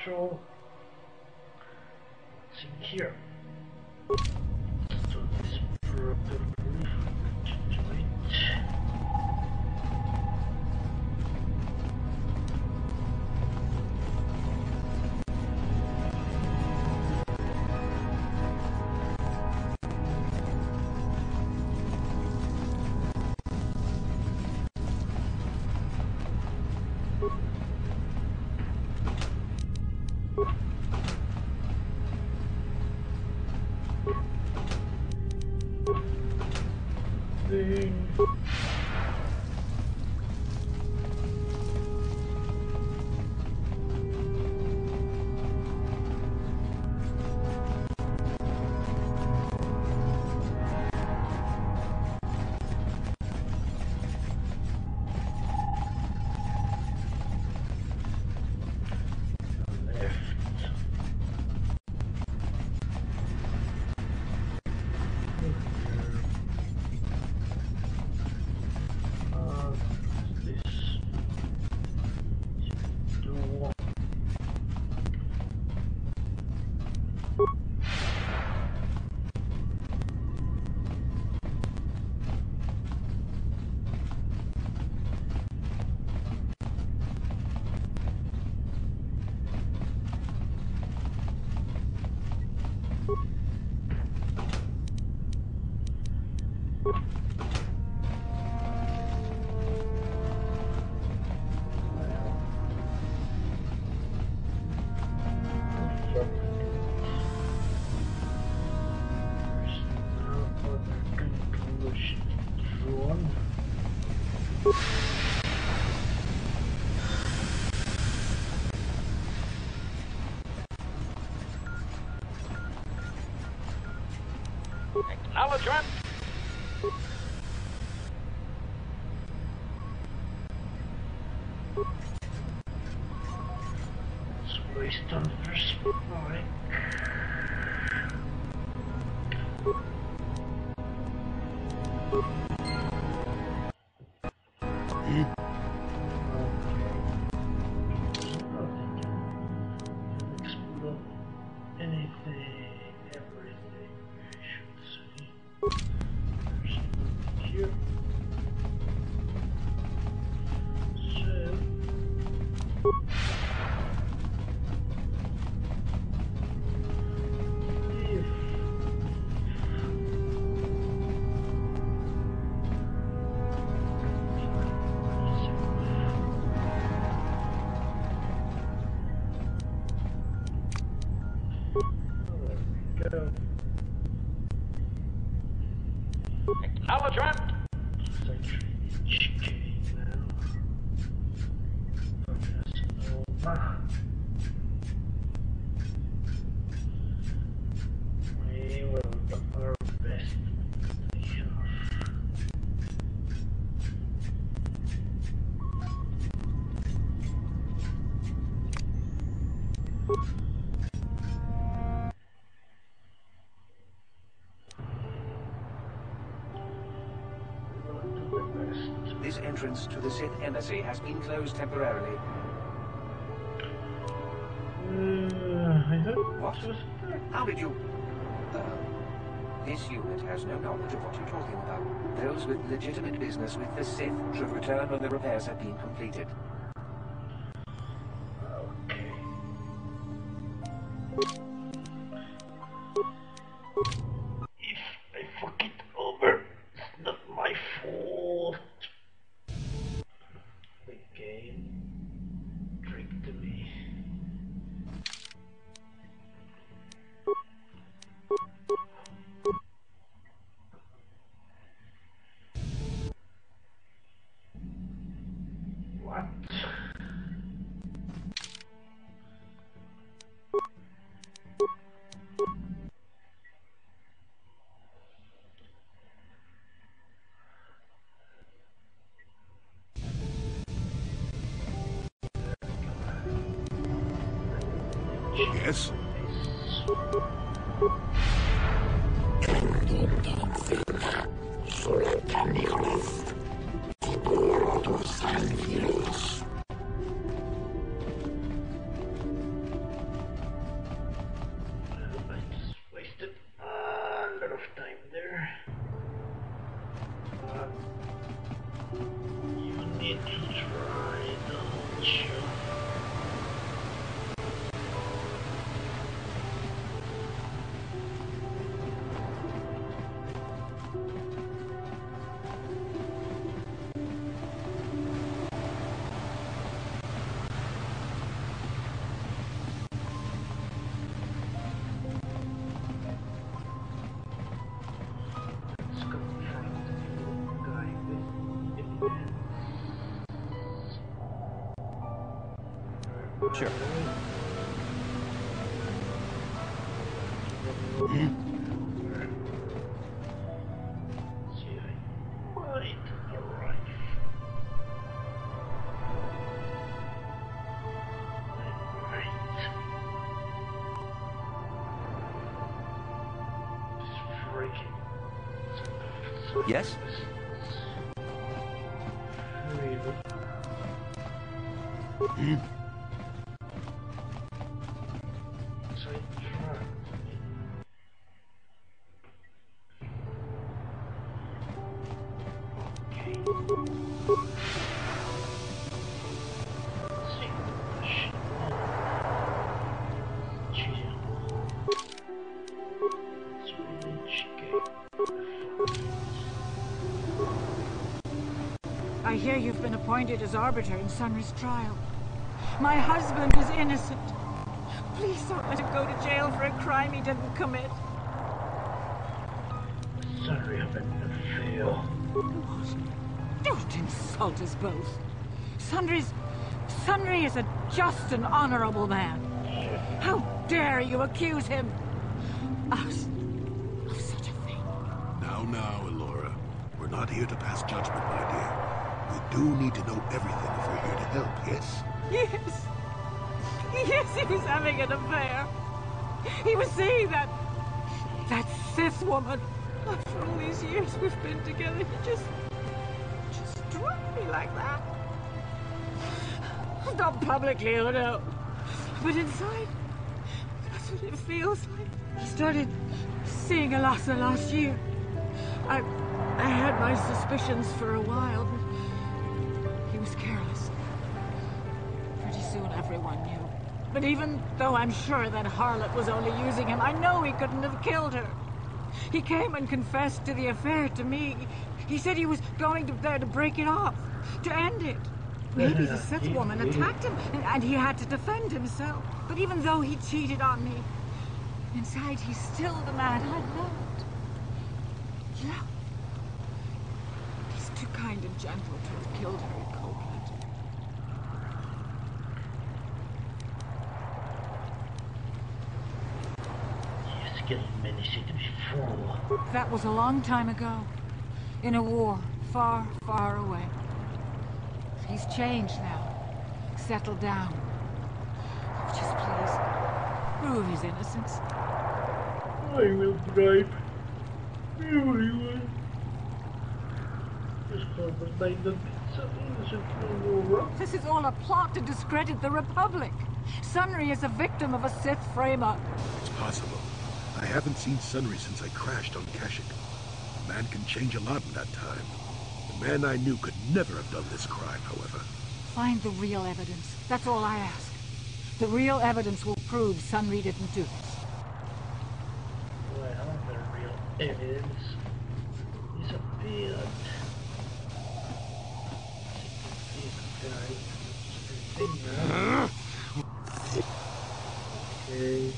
control. What's in here? Let's do this properly. Acknowledgement. Let's waste on first spike. Acknowledgement. We will do our best. This entrance to the Sith Embassy has been closed temporarily. What? How did you... this unit has no knowledge of what you're talking about. Those with legitimate business with the Sith should return when the repairs have been completed. Okay. If I fuck it over, it's not my fault. The game tricked me. What? Yes? did try, don't you? Let's confront the guy with evidence. Sure. See, I might arrive. Yes? I hear you've been appointed as arbiter in Sunry's trial. My husband is innocent. Please don't let him go to jail for a crime he didn't commit. Sorry, I've been a fail. What? Don't insult us both. Sunry is a just and honorable man. How dare you accuse him of such a thing? Now, Elora. We're not here to pass judgment, my dear. We do need to know everything if we're here to help, yes? Yes. Yes, he was having an affair. He was seeing that Sith woman. After all these years we've been together, he just struck me like that. Not publicly, oh no. But inside, that's what it feels like. He started seeing Alasa last year. I had my suspicions for a while, but he was careless. Pretty soon everyone knew. But even though I'm sure that harlot was only using him, I know he couldn't have killed her. He came and confessed to the affair to me. He said he was going there to break it off, to end it. Maybe the Sith woman attacked him, and he had to defend himself. But even though he cheated on me, inside he's still the man I loved. Yeah. He's too kind and gentle to have killed her in cold blood. He's killed many cities before. That was a long time ago. In a war, far, far away. He's changed now. Settled down. Oh, just please, prove his innocence. I will bribe everyone. Just remind them some innocent Elora. This is all a plot to discredit the Republic. Sunry is a victim of a Sith frame-up. It's possible. I haven't seen Sunry since I crashed on Kashyyyk. A man can change a lot in that time. The man I knew could never have done this crime, however. Find the real evidence. That's all I ask. The real evidence will prove Sunry didn't do this. Well, the real evidence disappeared. Okay.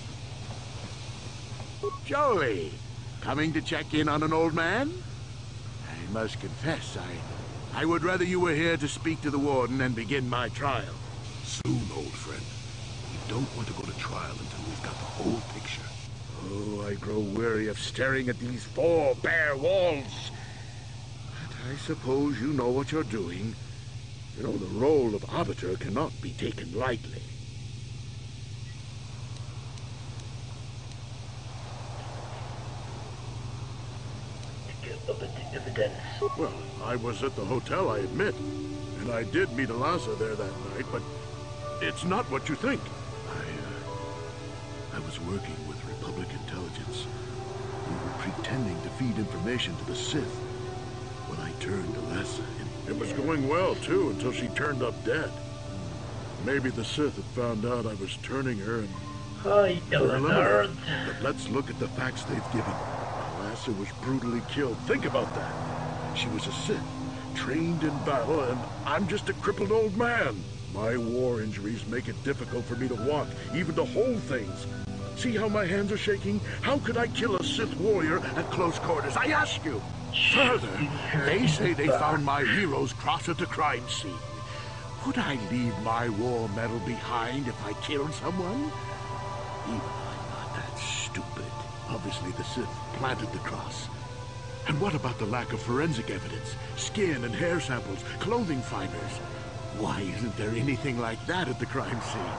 Joey, coming to check in on an old man? I must confess, I would rather you were here to speak to the warden and begin my trial. Soon, old friend. We don't want to go to trial until we've got the whole picture. Oh, I grow weary of staring at these four bare walls. But I suppose you know what you're doing. You know, the role of arbiter cannot be taken lightly. Evidence. Well, I was at the hotel, I admit. And I did meet Alasa there that night, but it's not what you think. I was working with Republic intelligence. We were pretending to feed information to the Sith. When I turned Alasa and... It was going well, too, until she turned up dead. Maybe the Sith had found out I was turning her and... Hi, they're eliminated. Eleanor. But let's look at the facts they've given. Lassa was brutally killed. Think about that. She was a Sith, trained in battle, and I'm just a crippled old man. My war injuries make it difficult for me to walk, even to hold things. See how my hands are shaking? How could I kill a Sith warrior at close quarters? I ask you. Further, they say they found my hero's cross at the crime scene. Would I leave my war medal behind if I killed someone? Even I'm not that stupid. Obviously, the Sith planted the cross. And what about the lack of forensic evidence? Skin and hair samples, clothing fibers. Why isn't there anything like that at the crime scene?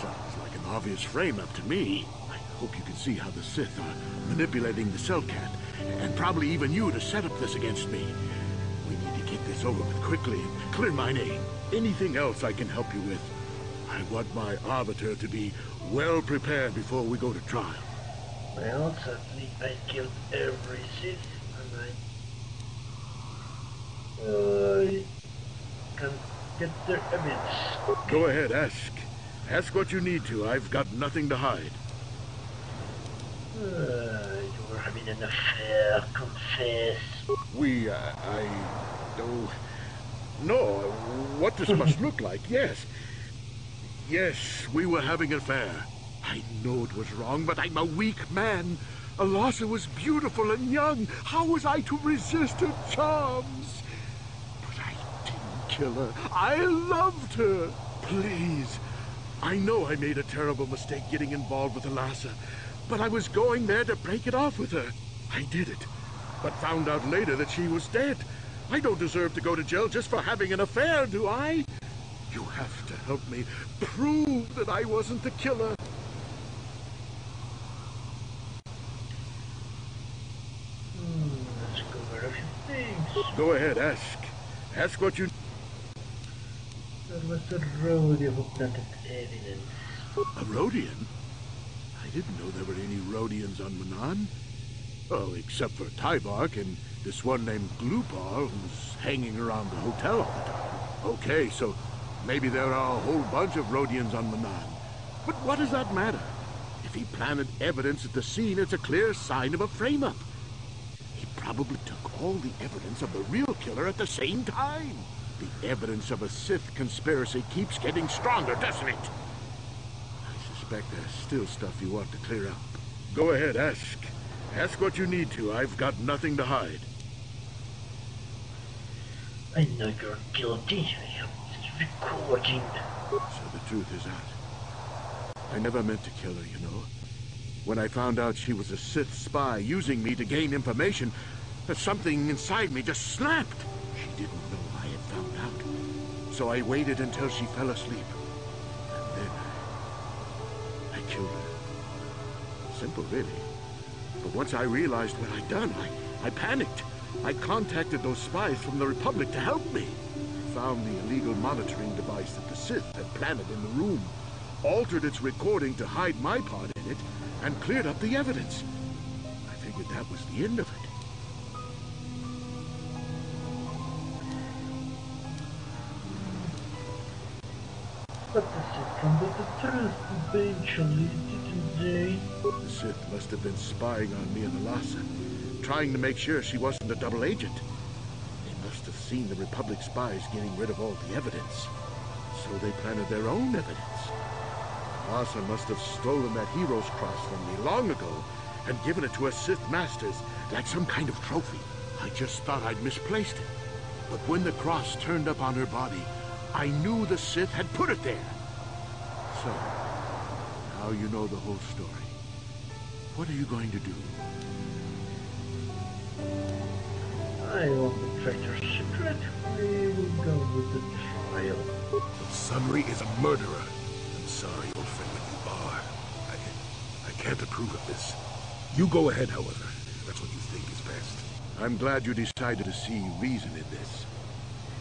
Sounds like an obvious frame-up to me. I hope you can see how the Sith are manipulating the Cellcat, and probably even you to set up this against me. We need to get this over with quickly and clear my name. Anything else I can help you with? I want my arbiter to be well prepared before we go to trial. Well, certainly I killed every Sith, and I can get their evidence. Go ahead, ask. Ask what you need to. I've got nothing to hide. You were having an affair, confess. No, what this must look like, yes. Yes, we were having an affair. I know it was wrong, but I'm a weak man. Alasa was beautiful and young. How was I to resist her charms? But I didn't kill her. I loved her. Please. I know I made a terrible mistake getting involved with Alasa, but I was going there to break it off with her. I did it, but found out later that she was dead. I don't deserve to go to jail just for having an affair, do I? You have to help me prove that I wasn't the killer. Let's go over a few things. Go ahead, ask. Ask what you... There was a Rhodey who planted evidence. A Rhodian? I didn't know there were any Rhodians on Manaan. Oh, except for Tybark and this one named Glupar who's hanging around the hotel all the time. Okay, so maybe there are a whole bunch of Rhodians on Manaan. But what does that matter? If he planted evidence at the scene, it's a clear sign of a frame-up. He probably took all the evidence of the real killer at the same time. The evidence of a Sith conspiracy keeps getting stronger, doesn't it? I suspect there's still stuff you want to clear up. Go ahead, ask. Ask what you need to. I've got nothing to hide. I know you're guilty. I have this recording. So the truth is out. I never meant to kill her, you know. When I found out she was a Sith spy using me to gain information, something inside me just snapped. She didn't know I had found out. So I waited until she fell asleep. And then I killed her. Simple, really. But once I realized what I'd done, I panicked. I contacted those spies from the Republic to help me. I found the illegal monitoring device that the Sith had planted in the room, altered its recording to hide my part in it, and cleared up the evidence. I figured that was the end of it. But the Sith found out the truth eventually, didn't they? The Sith must have been spying on me and Alasa, trying to make sure she wasn't a double agent. They must have seen the Republic spies getting rid of all the evidence, so they planted their own evidence. Alasa must have stolen that hero's cross from me long ago and given it to her Sith masters like some kind of trophy. I just thought I'd misplaced it. But when the cross turned up on her body, I knew the Sith had put it there. So, now you know the whole story. What are you going to do? I want to track your secret. We will go with the trial. But Sunry is a murderer. I'm sorry, old friend, but you are. I can't approve of this. You go ahead, however. That's what you think is best. I'm glad you decided to see reason in this.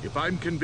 If I'm convinced